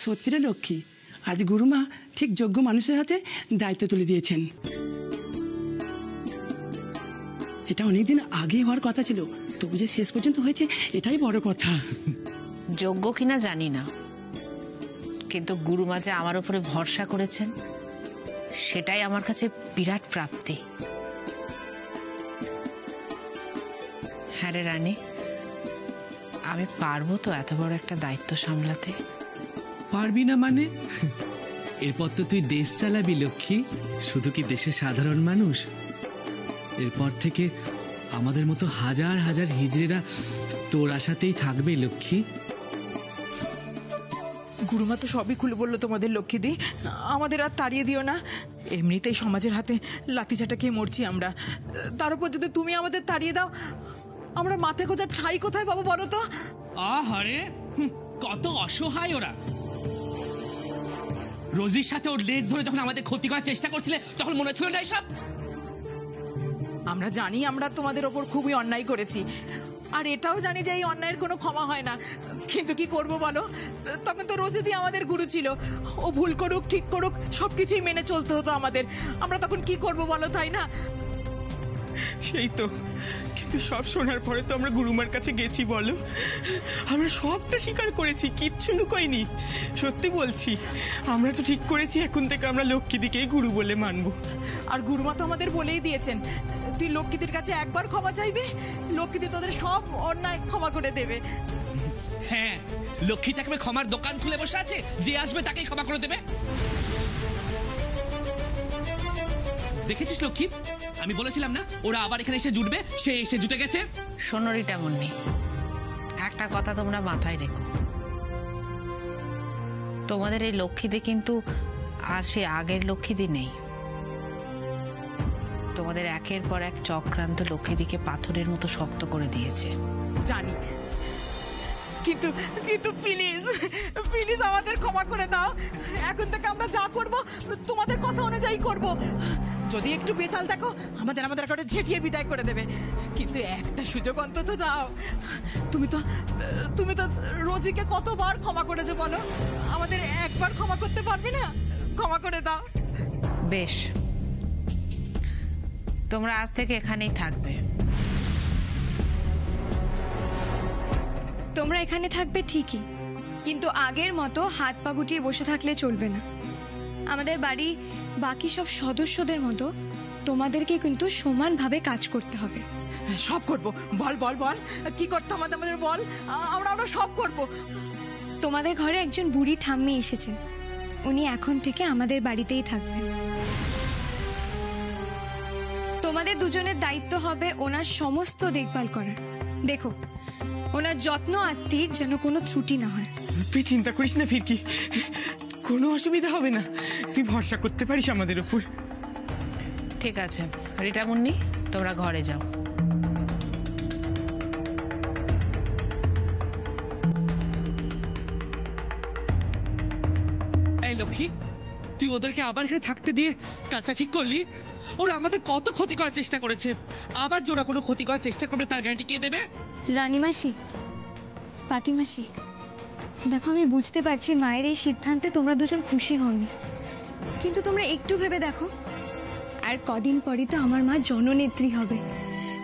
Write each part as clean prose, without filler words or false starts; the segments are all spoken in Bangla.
সত্যিটা লক্ষ্মী, আজ গুরুমা ঠিক যোগ্য মানুষের হাতে দায়িত্ব তুলে দিয়েছেন। এটা অনেকদিন আগে হওয়ার কথা ছিল, তবু যে শেষ পর্যন্ত হয়েছে এটাই বড় কথা। যোগ্য কিনা জানি না, কিন্তু গুরুমা যে আমার উপরে ভরসা করেছেন সেটাই আমার কাছে বিরাট প্রাপ্তি। হ্যাঁ রে রানী, আমি পারবো তো এত বড় একটা দায়িত্ব সামলাতে? পারবি না মানে? এরপর তো তুই দেশ চালাবি লক্ষ্মী। শুধু কি দেশের সাধারণ মানুষ, এরপর থেকে আমাদের মতো হাজার হাজার হিজড়েরা তোর আশাতেই থাকবে লক্ষ্মী। গুরুমা তো সবই খুলে বললো তোমাদের লক্ষ্মীদি, আমাদের আর তাড়িয়ে দিও না। এমনিতেই সমাজের হাতে লাঠিচাটা খেয়ে মরছি আমরা, তার উপর যদি তুমি আমাদের তাড়িয়ে দাও, আমরা মাথা গোজার ঠাই কোথায় পাবো বলো তো? আহারে কত অসহায় ওরা। রোজির সাথে ওর লেজ ধরে যখন আমাদের ক্ষতি করার চেষ্টা করছিলে তখন মনে ছিল না এসব? আমরা জানি আমরা তোমাদের ওপর খুবই অন্যায় করেছি, আর এটাও জানি যে এই অন্যায়ের কোনো ক্ষমা হয় না, কিন্তু কি করব বলো? তখন তো রোজিদি আমাদের গুরু ছিল, ও ভুল করুক ঠিক করুক সবকিছুই মেনে চলতে হতো আমাদের। আমরা তখন কি করব বলো, তাই না? সেই তো, কিন্তু সব শোনার পরে তো আমরা গুরুমার কাছে গেছি বলো, আমরা সবটা স্বীকার করেছি, কিচ্ছু লুকোইনি। সত্যি বলছি, আমরা তো ঠিক করেছি এখন থেকে আমরা লক্ষ্মীদিকেই গুরু বলে মানবো। আর গুরুমা তো আমাদের বলেই দিয়েছেন, তুই লক্ষ্মীদের কাছে একবার ক্ষমা চাইবে, লক্ষ্মীদি তোদের সব অন্যায় ক্ষমা করে দেবে। হ্যাঁ, লক্ষ্মী থাকবে ক্ষমার দোকান খুলে বসে আছে, যে আসবে তাকেই ক্ষমা করে দেবে। দেখেছিস লক্ষ্মী, আমি বলেছিলাম না ওরা আবার এখানে এসে জুটবে, সে এসে জুটে গেছে। সোনরি তেমন নেই, একটা কথা তোমরা মাথায় রেখো, তোমাদের এই লক্ষ্মীদি কিন্তু আর সে আগের লক্ষ্মীদি নেই। তোমাদের একের পর এক চক্রান্ত লক্ষ্মীদিকে পাথরের মতো শক্ত করে দিয়েছে। জানি, কিন্তু কিন্তু প্লিজ প্লিজ আমাদের ক্ষমা করে দাও। এখন থেকে আমরা যা করব তোমাদের কথা অনুযায়ী করব। যদি একটু বেচাল দেখো আমাদের একটা ঝেঁটিয়ে বিদায় করে দেবে, কিন্তু একটা সুযোগ অন্তত দাও। তুমি তো রোজিকে কতবার ক্ষমা করেছো বলো, আমাদের একবার ক্ষমা করতে পারবে না? ক্ষমা করে দাও। বেশ, তোমরা আজ থেকে এখানেই থাকবে। তোমরা এখানে থাকবে ঠিকই, কিন্তু আগের মতো হাত পা গুটিয়ে বসে থাকলে চলবে না। আমাদের বাড়ি বাকি সব সদস্যদের মতো তোমাদেরকে কিন্তু সমানভাবে কাজ করতে হবে। সব করব, বল বল বল কি করতে আমাদের বল, আমরা সব করব। তোমাদের ঘরে একজন বুড়ি ঠাম্মি এসেছেন, উনি এখন থেকে আমাদের বাড়িতেই থাকবেন। তোমাদের দুজনের দায়িত্ব হবে ওনার সমস্ত দেখভাল করার। দেখো, ওনার যত্ন আত্মীর যেন কোনো ত্রুটি না হয়। তুই চিন্তা করিস না ফিরকি, কোনো অসুবিধা হবে না, তুই ভরসা করতে পারিস আমাদের উপর। ঠিক আছে রিটা মুন্নি, তোমরা ঘরে যাও। এই লক্ষ্মী, তুই ওদেরকে আবার এখানে থাকতে দিয়ে কাজটা ঠিক করলি? ওরা আমাদের কত ক্ষতি করার চেষ্টা করেছে, আবার জোড়া কোনো ক্ষতি করার চেষ্টা করবে তার গ্যারান্টি কে দেবে? রানীমাসি, পাতিমাসি, দেখো আমি বুঝতে পারছি মায়ের এই সিদ্ধান্তে তোমরা দুজন খুশি হওনি, কিন্তু তোমরা একটু ভেবে দেখো, আর কদিন পরই তো আমার মা জননেত্রী হবে।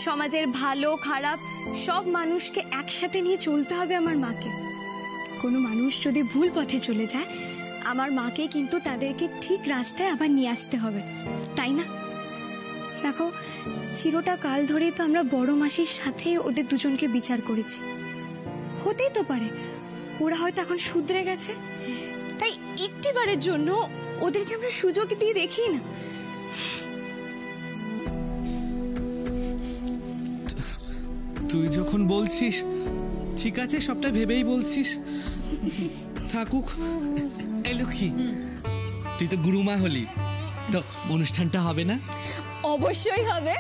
সমাজের ভালো খারাপ সব মানুষকে একসাথে নিয়ে চলতে হবে আমার মাকে। কোনো মানুষ যদি ভুল পথে চলে যায়, আমার মাকে কিন্তু তাদেরকে ঠিক রাস্তায় আবার নিয়ে আসতে হবে, তাই না? দেখো, চিরটা কাল ধরেই তো আমরা বড় মাসির সাথে ওদের দুজনকে বিচার করেছি। হতেই তো পারে ওরা হয়তো এখন শুধরে গেছে, তাই একটিবারের জন্য ওদেরকে আমরা সুযোগ দিয়ে দেখি না। তুই যখন বলছিস ঠিক আছে, সবটা ভেবেই বলছিস, থাকুক। এই লক্ষ্মী, তুই তো গুরুমা হলি, তো অনুষ্ঠানটা হবে না? অবশ্যই হবে।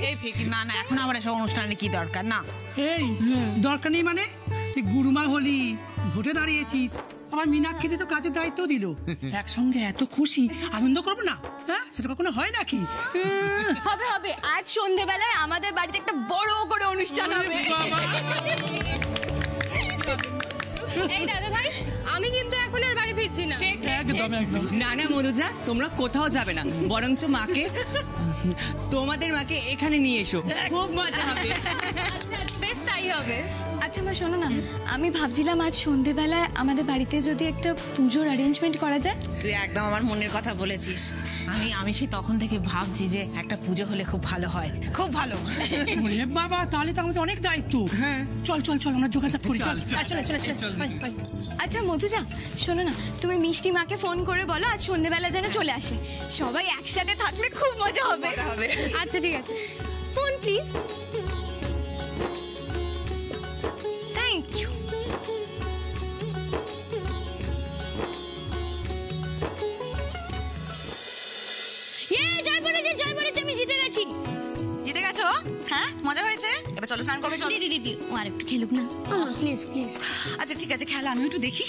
এই ফিকি, না না, এখন আবার এসব অনুষ্ঠানে কি দরকার? না, এই দরকার নেই মানে? তুই গুরুমা হলি, ভোটে দাঁড়িয়েছিস, আমার মীনাক্ষীতে তো কাজের দায়িত্ব দিল, একসঙ্গে এত খুশি আনন্দ করবো না? হ্যাঁ, সেটা কখনো হয় নাকি? হবে হবে, আজ সন্ধ্যেবেলায় আমাদের বাড়িতে একটা বড় করে অনুষ্ঠান হবে। এই দাদা ভাই, আমি কিন্তু এখন আর ফিরছি না। একদম একদম। না না মধুজা, তোমরা কোথাও যাবে না, বরঞ্চ মাকে, তোমাদের মাকে এখানে নিয়ে এসো, খুব মজা হবে। বেশ তাই হবে। আচ্ছা মা শোনো না, আমি ভাবছিলাম আজ সন্ধেবেলায় আমাদের বাড়িতে যদি একটা পুজোর অ্যারেঞ্জমেন্ট করা যায়। তুই একদম আমার মনের কথা বলেছিস। আমি সে তখন থেকে ভাবছি যে একটা পুজো হলে খুব ভালো হয়, খুব ভালো। ওরে বাবা, তাহলে তো আমাদের অনেক দায়িত্ব। হ্যাঁ চল চল চল, আমরা যোগাযোগ করি। চল চল। আচ্ছা মধুজা শোনো না, তুমি মিষ্টি মাকে ফোন করে বলো আজ সন্ধেবেলা যেন চলে আসে। সবাই একসাথে থাকলে খুব মজা হবে। আচ্ছা ঠিক আছে, ফোন প্লিজ। Thank you. জয় পড়েছে, আমি জিতে গেছি। জিতে গেছো? হ্যাঁ, মজা হয়েছে। এবার চলো স্নান করবে। চলো দিদি ও আর একটু খেলুক না, প্লিজ প্লিজ। আচ্ছা ঠিক আছে, খেলা আমি একটু দেখি।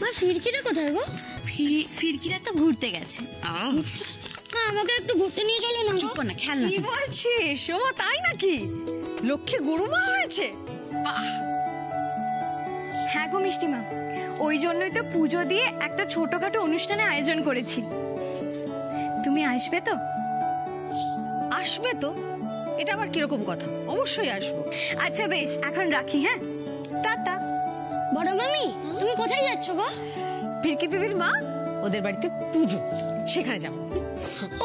মা ফিরকিরা কোথায় গো? ফিরকিরা তো ঘুরতে গেছে। মা আমাকে একটু ঘুরতে নিয়ে চলো না। চুপ কর না, খেল না। কি বলছিস সোমা, তাই নাকি? লক্ষ্মী গুরুমা হয়েছে? হ্যাঁ গো মিষ্টি মা, ওই জন্যই তো পুজো দিয়ে একটা ছোটখাটো অনুষ্ঠানের আয়োজন করেছি। তুমি আসবে তো? আসবে তো? এটা আবার কিরকম কথা? অবশ্যই আসবো। আচ্ছা বেশ, এখন রাখি। হ্যাঁ টাটা। বড় মামি তুমি কোথায় যাচ্ছ গো? ফিরকি দিদির মা, ওদের বাড়িতে পুজো, সেখানে যাবো।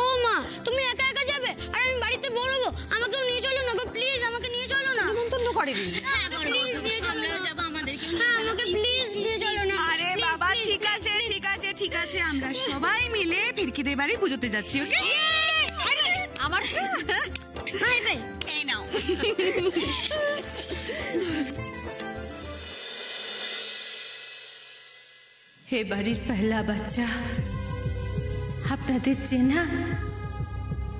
ও মা, তুমি একা একা যাবে? আর আমি বাড়িতে বড়বো, আমাকেও নিয়ে চলো না গো প্লিজ, আমাকে নিয়ে চলো না। নিমন্ত্রণ করেনি। প্লিজ নিয়ে চলো, আমরা যাব আমাদেরকে। হ্যাঁ আমাকে প্লিজ নিয়ে চলো না। আরে বাবা, ঠিক আছে ঠিক আছে ঠিক আছে, আমরা সবাই মিলে ফিরকিদের বাড়ি পুজোতে যাচ্ছি। ওকে, আমার বাই বাই। এই নাও। হে বাড়ির পহলা বাচ্চা, আপনাদের চেনা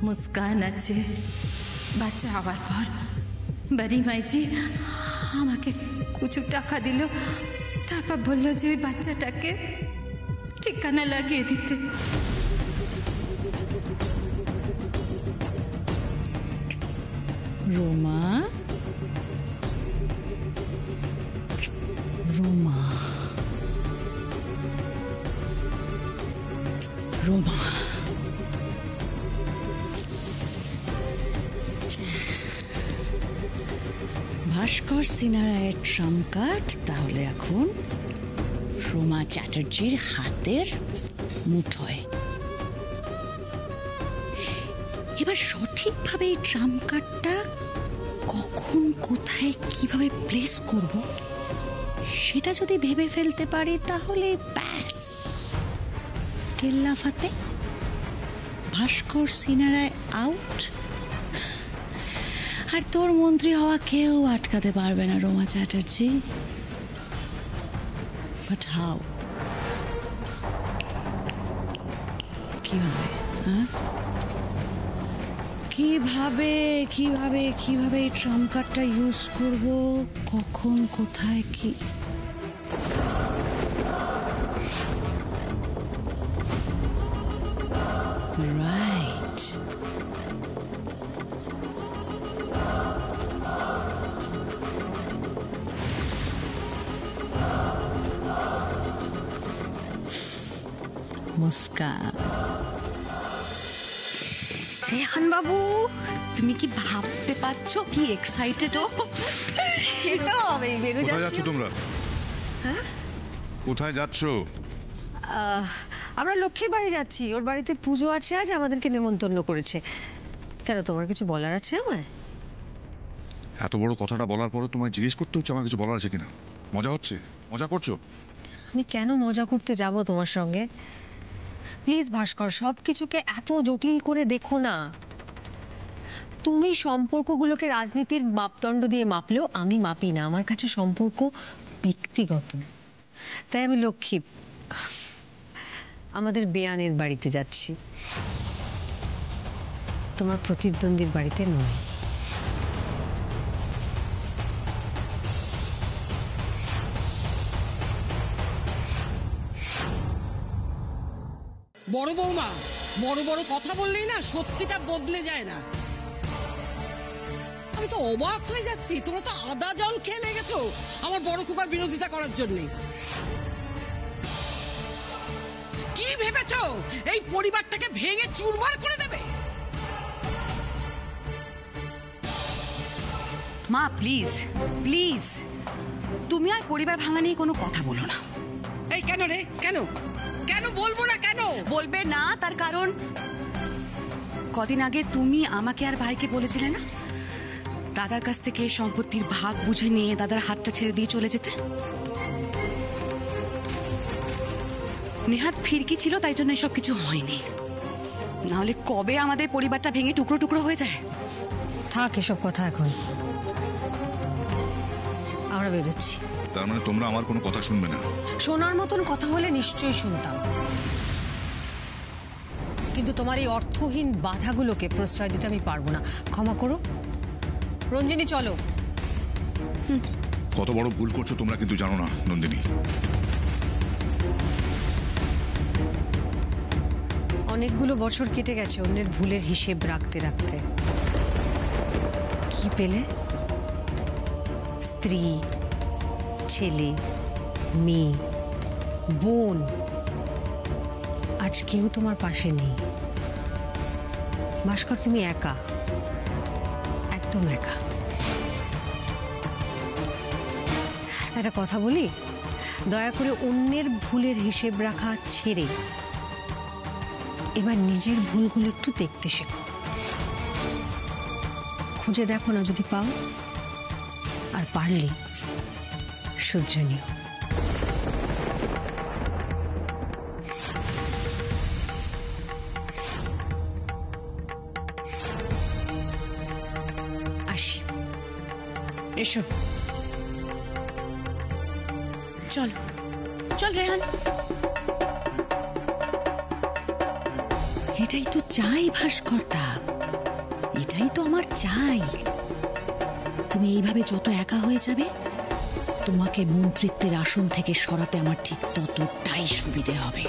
মুস্কান আছে। বাচ্চা হওয়ার পর বাড়ি মাইজি আমাকে কিছু টাকা দিল, তারপর বলল যে ওই বাচ্চাটাকে ঠিকানা লাগিয়ে দিতে। রোমা, রোমা, রোমা, ভাস্কর সিনারায়ের ট্রাম কার্ড তাহলে এখন রোমা চ্যাটার্জির হাতের মুঠোয়। এবার সঠিকভাবে এই ট্রাম কার্ডটা কখন, কোথায়, কিভাবে প্লেস করব সেটা যদি ভেবে ফেলতে পারি তাহলে ব্যাস, কেল্লা ফাতে, ভাস্কর সিনারায় আউট। আর তোর মন্ত্রী হওয়া কেউ আটকাতে পারবে না রোমা চ্যাটার্জি। বাট হাউ, কিভাবে? হ্যাঁ, কিভাবে কিভাবে কিভাবে এই ট্রাম্প কার্ডটা ইউজ করব, কখন, কোথায়, কি? রাইট, মুস্কান। রেহান বাবু, তুমি কি ভাবতে পারছো কি এক্সাইটেড ও? সে তো হবেই, বেরো কোথায় যাচ্ছ যাচ্ছি। তোমরা? কোথায় যাচ্ছ? আমরা লক্ষ্মীর বাড়ি যাচ্ছি, ওর বাড়িতে পুজো আছে আজ, আমাদেরকে নেমন্তন্ন করেছে। কেন, তোমার কিছু বলার আছে আমায়? এত বড় কথাটা বলার পরে তোমায় জিজ্ঞেস করতে হচ্ছে আমার কিছু বলার আছে কিনা? মজা হচ্ছে? মজা করছো? আমি কেন মজা করতে যাব তোমার সঙ্গে? প্লিজ ভাস্কর, সব কিছুকে এত জটিল করে দেখো না। তুমি সম্পর্কগুলোকে রাজনীতির মাপদণ্ড দিয়ে মাপলেও আমি মাপি না। আমার কাছে সম্পর্ক ব্যক্তিগত। তাই আমি লক্ষ্মী আমাদের বেয়ানের বাড়িতে যাচ্ছি, তোমার প্রতিদ্বন্দ্বীর বাড়িতে নয়। বড় বৌমা, বড় বড় কথা বললেই না সত্যিটা বদলে যায় না। আমি তো অবাক হয়ে যাচ্ছি, তোমরা তো আদা জল খেয়ে লেগেছো আমার বড় খোকার বিরোধিতা করার জন্যে। কি ভেবেছো এই পরিবারটাকে ভেঙে চুরমার করে দেবে? মা প্লিজ প্লিজ, তুমি আর পরিবার ভাঙা নিয়ে কোনো কথা বলো না। এই কেন রে, কেন কেন বলবো না কেন? বলবে না তার কারণ কদিন আগে তুমি আমাকে আর ভাইকে বলেছিলে না দাদার কাছ থেকে সম্পত্তির ভাগ বুঝে নিয়ে দাদার হাতটা ছেড়ে দিয়ে চলে যেতে। নেহাত ফিরকি ছিল, তাই জন্য এসব কিছু হয়নি, নাহলে কবে আমাদের পরিবারটা ভেঙে টুকরো টুকরো হয়ে যায়। থাক এসব কথা, এখন আমরা বেরোচ্ছি। তার মানে তোমরা আমার কোনো কথা শুনবে না? শোনার মতন কথা হলে নিশ্চয়ই শুনতাম, কিন্তু তোমার এই অর্থহীন বাধাগুলোকে প্রশ্রয় দিতে আমি পারবো না। ক্ষমা করো। রঞ্জিনী চলো। কত বড় ভুল করছো তোমরা কিন্তু জানো না নন্দিনী। অনেকগুলো বছর কেটে গেছে অন্যের ভুলের হিসেব রাখতে রাখতে। কি পেলে? স্ত্রী, ছেলে, মেয়ে, বোন। আজ কেউ তোমার পাশে নেই। ভাস্কর, তুমি একা, একদম একা। একটা কথা বলি, দয়া করে অন্যের ভুলের হিসেব রাখা ছেড়ে এবার নিজের ভুলগুলো একটু দেখতে শেখো। খুঁজে দেখো না, যদি পাও, আর পারলে শুধরে নিও। আসি, এসো। চল চল রেহান। এটাই তো চাই ভাস্কর্তা, এটাই তো আমার চাই। তুমি এইভাবে যত একা হয়ে যাবে, তোমাকে মন্ত্রিত্বের আসন থেকে সরাতে আমার ঠিক ততটাই সুবিধে হবে।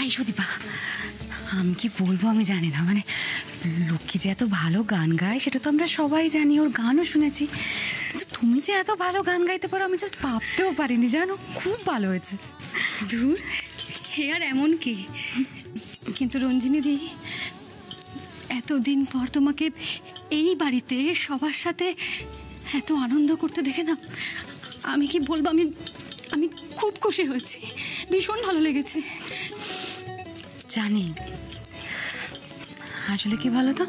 এই সুদীপা, আমি কি বলবো আমি জানি না, মানে লক্ষ্মী যে এত ভালো গান গায় সেটা তো আমরা সবাই জানি, ওর গানও শুনেছি, কিন্তু তুমি যে এত ভালো গান গাইতে পারো আমি জাস্ট ভাবতেও পারিনি, জানো? খুব ভালো হয়েছে। ধুর, হে আর এমন কি। কিন্তু রঞ্জিনী দি, এতদিন পর তোমাকে এই বাড়িতে সবার সাথে এত আনন্দ করতে দেখে না, আমি কি বলবো, আমি খুব খুশি হয়েছি, ভীষণ ভালো লেগেছে। জানি, আসলে কি বলো তো,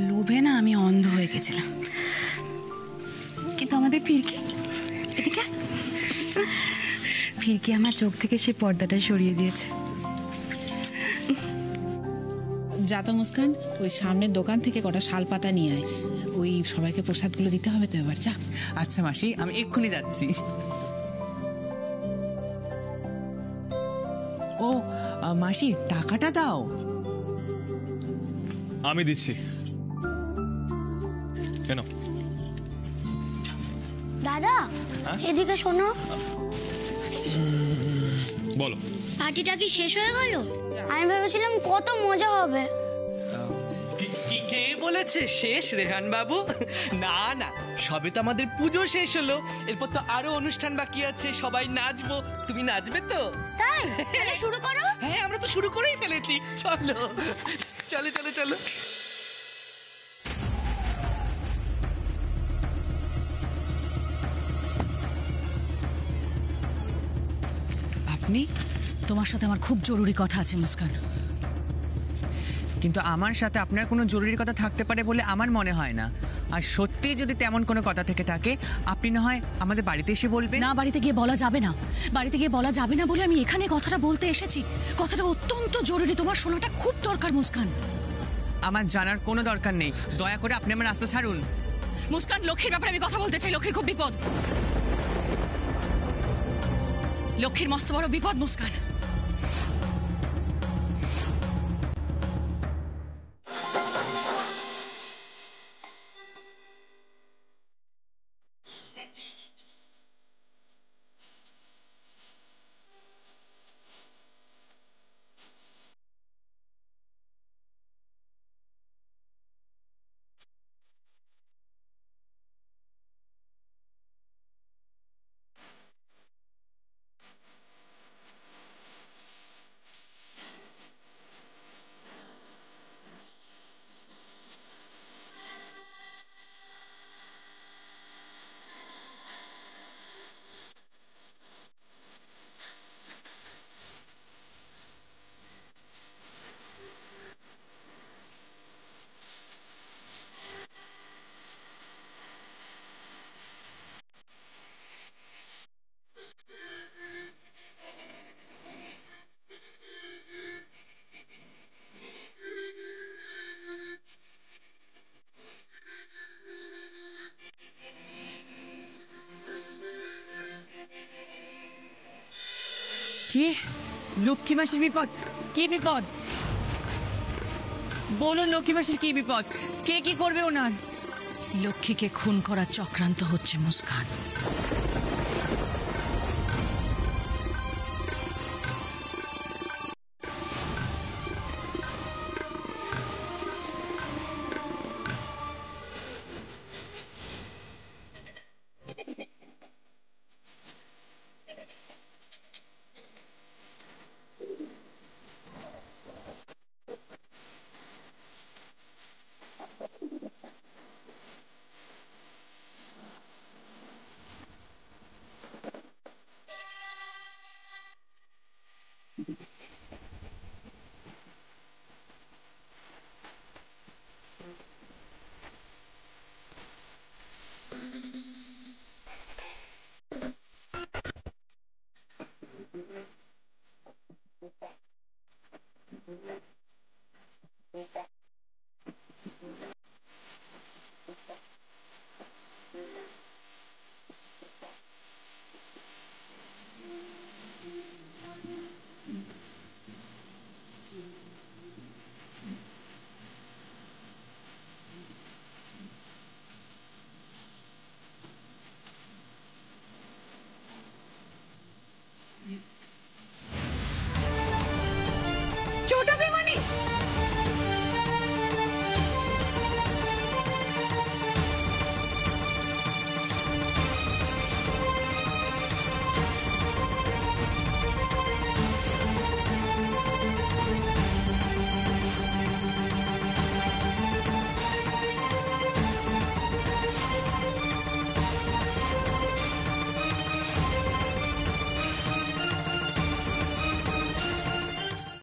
লোভে না আমি অন্ধ হয়ে গেছিলাম, কিন্তু আমাদের ফিরকি এদিকে ফিরকি আমার চোখ থেকে সে পর্দাটা সরিয়ে দিয়েছে। যা তো মুস্কান, ওই সামনের দোকান থেকে কটা শাল পাতা নিয়ে আয়, ওই সবাইকে প্রসাদগুলো দিতে হবে তো এবার, যা। আচ্ছা মাসি, আমি এক্ষুনি যাচ্ছি। ও মাসি, টাকাটা দাও। আমি দিচ্ছি, কেন? দাদা, এদিকে শোনো। বলো, পার্টিটা কি শেষ হয়ে গেল? আমি ভেবেছিলাম কত মজা হবে। কে বলেছে শেষ, রেহান বাবু? না না, সবে তো আমাদের পুজো শেষ হলো, এরপর তো আরো অনুষ্ঠান বাকি আছে, সবাই নাচবো। তুমি নাচবে তো? তাই তাহলে শুরু করো। হ্যাঁ, আমরা তো শুরু করেই ফেলেছি, চলো চলো চলো চলো। আপনি? তোমার সাথে আমার খুব জরুরি কথা আছে মুস্কান। কিন্তু আমার সাথে আপনার কোনো জরুরি কথা থাকতে পারে বলে আমার মনে হয় না, আর সত্যি যদি তেমন কোনো কথা থেকে থাকে আপনি না হয় আমাদের বাড়িতে এসে বলবেন। না, বাড়িতে গিয়ে বলা যাবে না, বাড়িতে গিয়ে বলা যাবে না বলে আমি এখানে কথাটা বলতে এসেছি। কথাটা অত্যন্ত জরুরি, তোমার শোনাটা খুব দরকার মুস্কান। আমার জানার কোনো দরকার নেই, দয়া করে আপনি আমার রাস্তা ছাড়ুন। মুস্কান, লক্ষ্মীর ব্যাপারে আমি কথা বলতে চাই, লক্ষ্মীর খুব বিপদ, লক্ষ্মীর মস্ত বড় বিপদ মুস্কান। কি? লক্ষ্মী মাসির বিপদ? কি বিপদ বলুন, লক্ষ্মী মাসির কি বিপদ? কে কি করবে ওনার? লক্ষ্মীকে খুন করার চক্রান্ত হচ্ছে মুস্কান।